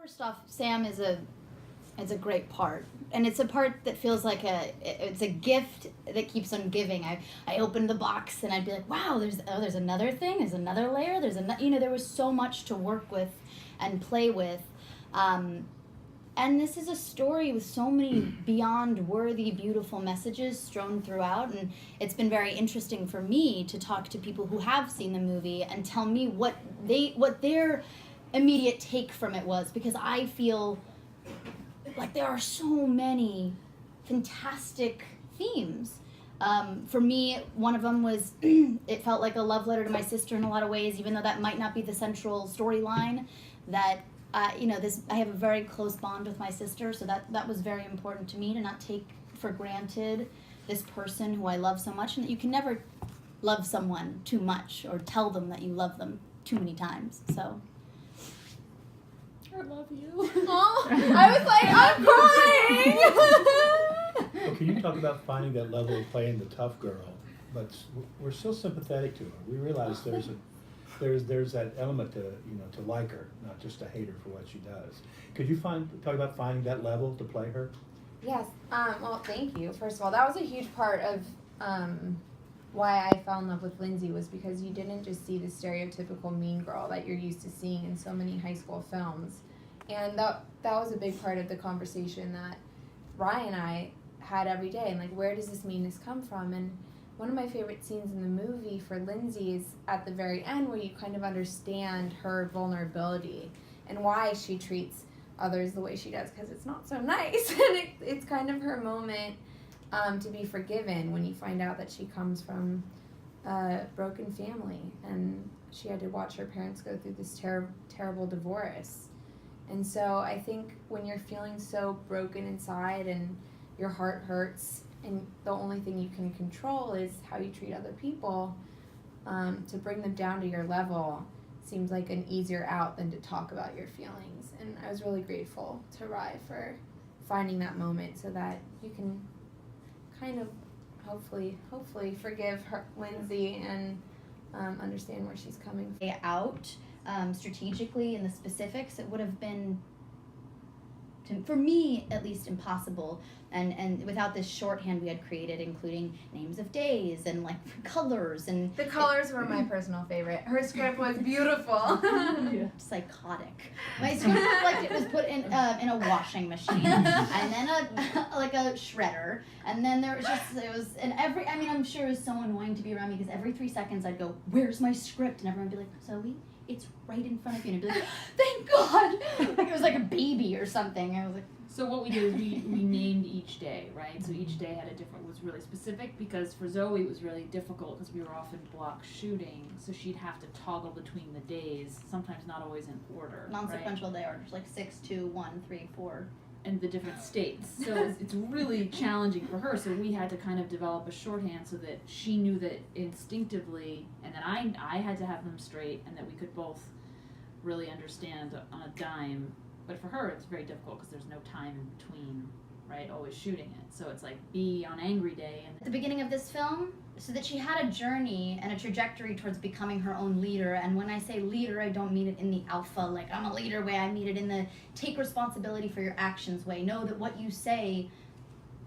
First off, Sam is a great part, and it's a part that feels like it's a gift that keeps on giving. I opened the box and I'd be like, wow, there's another thing, there's another layer, there was so much to work with and play with, and this is a story with so many beyond worthy, beautiful messages strewn throughout, and it's been very interesting for me to talk to people who have seen the movie and tell me what their immediate take from it was, because I feel like there are so many fantastic themes. For me, one of them was it felt like a love letter to my sister in a lot of ways, even though that might not be the central storyline. That I have a very close bond with my sister, so that was very important to me, to not take for granted this person who I love so much, and that you can never love someone too much or tell them that you love them too many times. So I love you. Oh, I was like, I'm crying. Well, can you talk about finding that level of playing the tough girl, but we're still sympathetic to her. We realize there's that element to like her, not just to hate her for what she does. Could you talk about finding that level to play her? Yes. Well, thank you. First of all, that was a huge part of why I fell in love with Lindsay, was because you didn't just see the stereotypical mean girl that you're used to seeing in so many high school films. And that was a big part of the conversation that Ryan and I had every day. And like, where does this meanness come from? And one of my favorite scenes in the movie for Lindsay is at the very end, where you kind of understand her vulnerability and why she treats others the way she does, because it's not so nice. And it's kind of her moment to be forgiven when you find out that she comes from a broken family and she had to watch her parents go through this terrible divorce. And so I think when you're feeling so broken inside and your heart hurts and the only thing you can control is how you treat other people, to bring them down to your level seems like an easier out than to talk about your feelings. And I was really grateful to Rye for finding that moment so that you can kind of hopefully forgive her, Lindsay, and understand where she's coming from. Out strategically in the specifics, it would have been, for me at least, impossible, and without this shorthand we had created, including names of days and like colors, and the colors were my personal favorite. Her script was beautiful. Psychotic. My script looked like it was put in a washing machine, and then a shredder, and then it was I'm sure it was so annoying to be around me, because every 3 seconds I'd go, "Where's my script?" and everyone would be like, "Zoe, it's right in front of you," and I'd be like, "Thank God!" Like it was like a baby or something. I was like. So what we did is we named each day, right? So each day was really specific, because for Zoe it was really difficult because we were often block shooting, so she'd have to toggle between the days, sometimes not always in order. Non-sequential right? day orders, like 6, 2, 1, 3, 4. And the different states. So it's really challenging for her. So we had to kind of develop a shorthand so that she knew that instinctively, and that I had to have them straight, and that we could both really understand on a dime. But for her, it's very difficult because there's no time in between, right? Always shooting it. So it's like, be on angry day. And at the beginning of this film, so that she had a journey and a trajectory towards becoming her own leader. And when I say leader, I don't mean it in the alpha, like I'm a leader way. I mean it in the take responsibility for your actions way. Know that what you say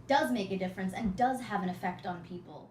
does make a difference and does have an effect on people.